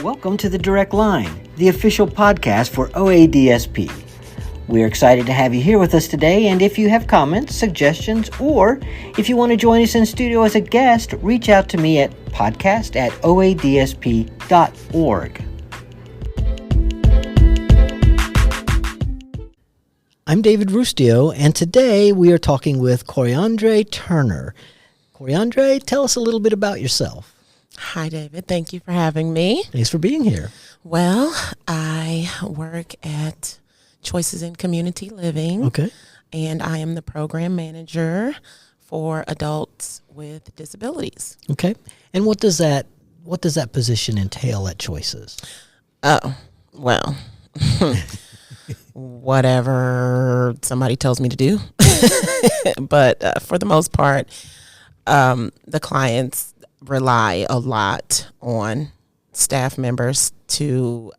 Welcome to the Direct Line, the official podcast for OADSP. We're excited to have you here with us today, and if you have comments, suggestions, or if you want to join us in studio as a guest, reach out to me at podcast@oadsp.org. I'm David Rustio, and today we are talking with Coriandre Turner. Coriandre, tell us a little bit about yourself. Hi, David. Thank you for having me. Thanks for being here. Well, I work at Choices in Community Living. Okay. And I am the program manager for adults with disabilities. Okay. And what does that position entail at Choices? Oh, well, whatever somebody tells me to do. But for the most part, the clients rely a lot on staff members to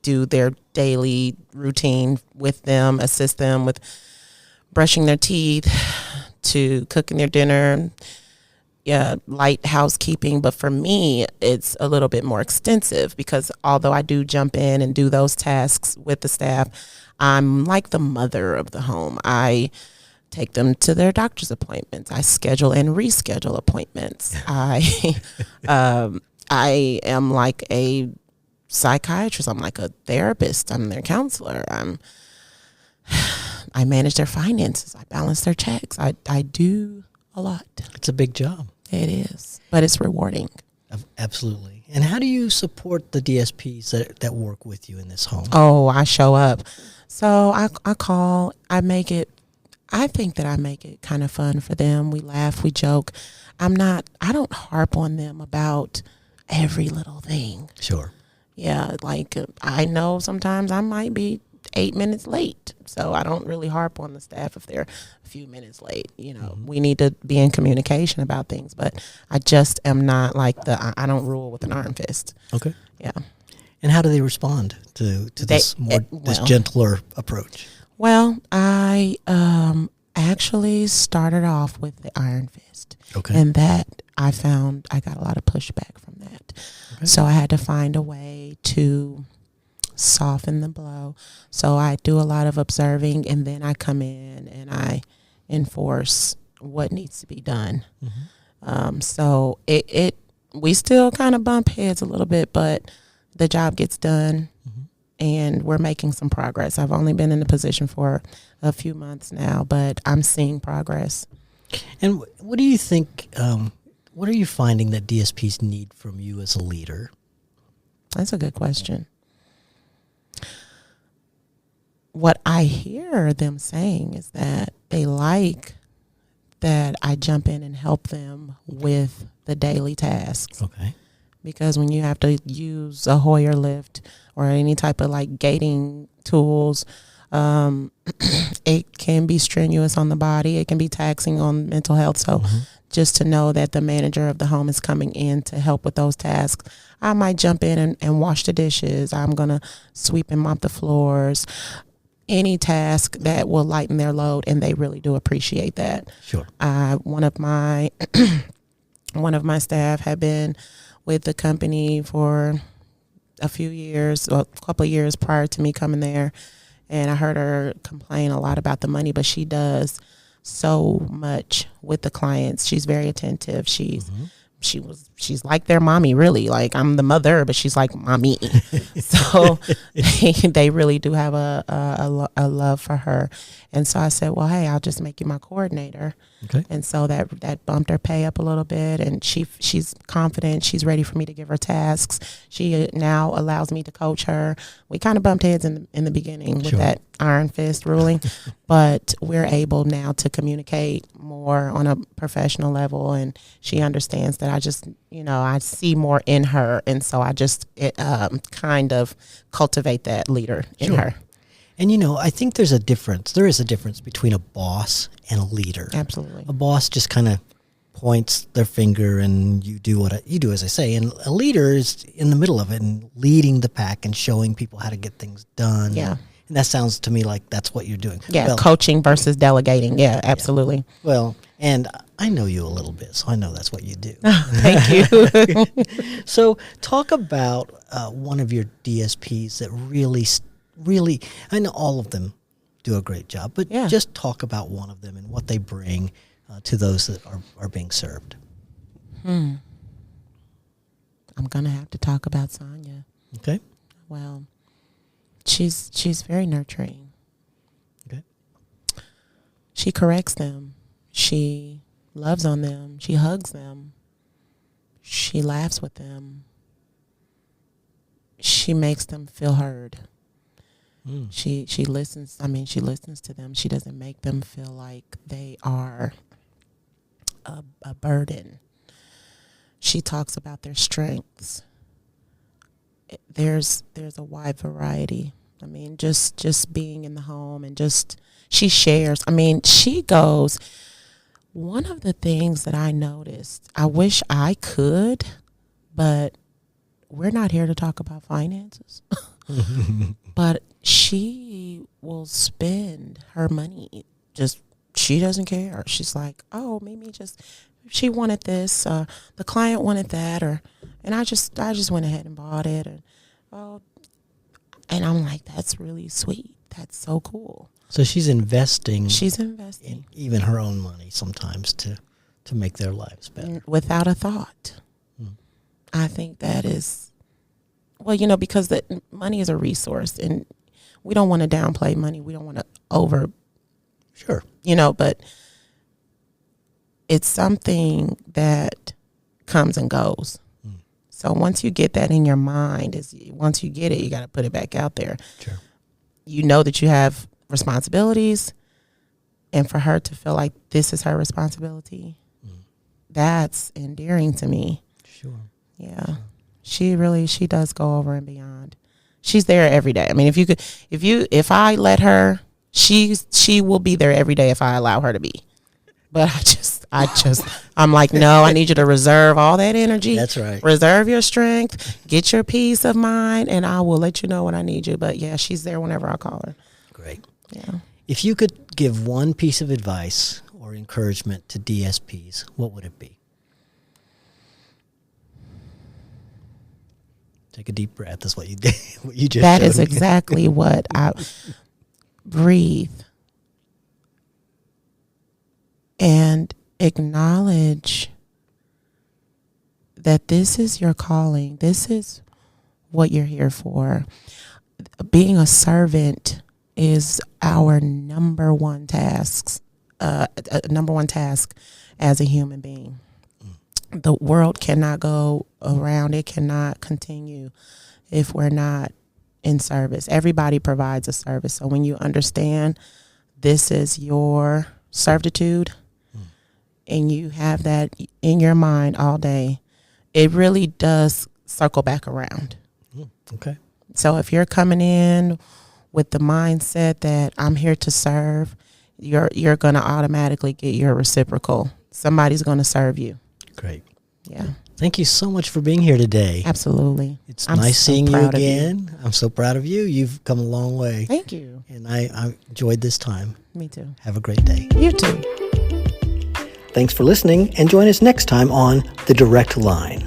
do their daily routine with them, assist them with brushing their teeth, to cooking their dinner, light housekeeping. But for me, it's a little bit more extensive because although I do jump in and do those tasks with the staff, I'm like the mother of the home. I take them to their doctor's appointments. I schedule and reschedule appointments. I am like a psychiatrist. I'm like a therapist. I'm their counselor. I manage their finances. I balance their checks. I do a lot. It's a big job. It is, but it's rewarding. Absolutely. And how do you support the DSPs that work with you in this home? Oh, I show up. So I call. I think that I make it kind of fun for them. We laugh, we joke. I don't harp on them about every little thing. Sure. Yeah, like I know sometimes I might be 8 minutes late. So I don't really harp on the staff if they're a few minutes late. You know, we need to be in communication about things, but I just am not like I don't rule with an iron fist. Okay. Yeah. And how do they respond to this gentler approach? Well, I actually started off with the iron fist. Okay. And that I found I got a lot of pushback from that. Okay. So I had to find a way to soften the blow. So I do a lot of observing, and then I come in and I enforce what needs to be done. Mm-hmm. So we still kind of bump heads a little bit, but the job gets done. And we're making some progress. I've only been in the position for a few months now, but I'm seeing progress. And what do you think, what are you finding that DSPs need from you as a leader? That's a good question. What I hear them saying is that they like that I jump in and help them with the daily tasks. Okay. Because when you have to use a Hoyer lift or any type of like gating tools, it can be strenuous on the body. It can be taxing on mental health. So just to know that the manager of the home is coming in to help with those tasks, I might jump in and wash the dishes. I'm going to sweep and mop the floors. Any task that will lighten their load, and they really do appreciate that. Sure. One of my staff had been with the company for a few years, a couple of years prior to me coming there. And I heard her complain a lot about the money, but she does so much with the clients. She's very attentive. She's like their mommy, really. Like I'm the mother, but she's like mommy. So they really do have a love for her. And so I said, well, hey, I'll just make you my coordinator. Okay. And so that bumped her pay up a little bit, and she's confident. She's ready for me to give her tasks. She now allows me to coach her. We kind of bumped heads in the beginning with that iron fist ruling, but we're able now to communicate more on a professional level, and she understands that I see more in her, and so I just kind of cultivate that leader in her. And, I think there is a difference between a boss and a leader. Absolutely. A boss just kind of points their finger and you do what you do, as I say. And a leader is in the middle of it and leading the pack and showing people how to get things done. Yeah. And that sounds to me like that's what you're doing. Yeah, coaching versus delegating. Yeah, absolutely. Yeah. Well, and I know you a little bit, so I know that's what you do. Thank you. So talk about one of your DSPs that really, I know all of them do a great job, but just talk about one of them and what they bring to those that are being served. I'm going to have to talk about Sonia. Okay. Well, she's very nurturing. Okay. She corrects them. She loves on them. She hugs them. She laughs with them. She makes them feel heard. She listens. I mean, she listens to them. She doesn't make them feel like they are a burden. She talks about their strengths. There's a wide variety. I mean, just being in the home and just she shares. I mean, she goes. One of the things that I noticed, I wish I could, but we're not here to talk about finances. But she will spend her money. She doesn't care. She's like, oh, maybe she wanted this, the client wanted that, and I just went ahead and bought it, and I'm like, that's really sweet. That's so cool. So she's investing. In even her own money sometimes to make their lives better without a thought. I think that is, well, because the money is a resource, and we don't want to downplay money. We don't want to Sure. But it's something that comes and goes. So once you get that in your mind, once you get it, you got to put it back out there. Sure. You know that you have responsibilities, and for her to feel like this is her responsibility, that's endearing to me. Sure. Yeah. She does go over and beyond. She's there every day. I mean, if I let her, she will be there every day if I allow her to be. But I'm like, no, I need you to reserve all that energy. That's right. Reserve your strength, get your peace of mind, and I will let you know when I need you. But yeah, she's there whenever I call her. Great. Yeah. If you could give one piece of advice or encouragement to DSPs, what would it be? Take a deep breath. That's what you did. What you just That showed is me. exactly what I breathe and acknowledge that this is your calling. This is what you're here for. Being a servant is our number one task as a human being. The world cannot go around. It cannot continue if we're not in service. Everybody provides a service. So when you understand this is your servitude and you have that in your mind all day, it really does circle back around. Okay. So if you're coming in with the mindset that I'm here to serve, you're going to automatically get your reciprocal. Somebody's going to serve you. Great. Yeah. Thank you so much for being here today. Absolutely. It's nice seeing you again. I'm so proud of you. You've come a long way. Thank you. And I enjoyed this time. Me too. Have a great day. You too. Thanks for listening, and join us next time on The Direct Line.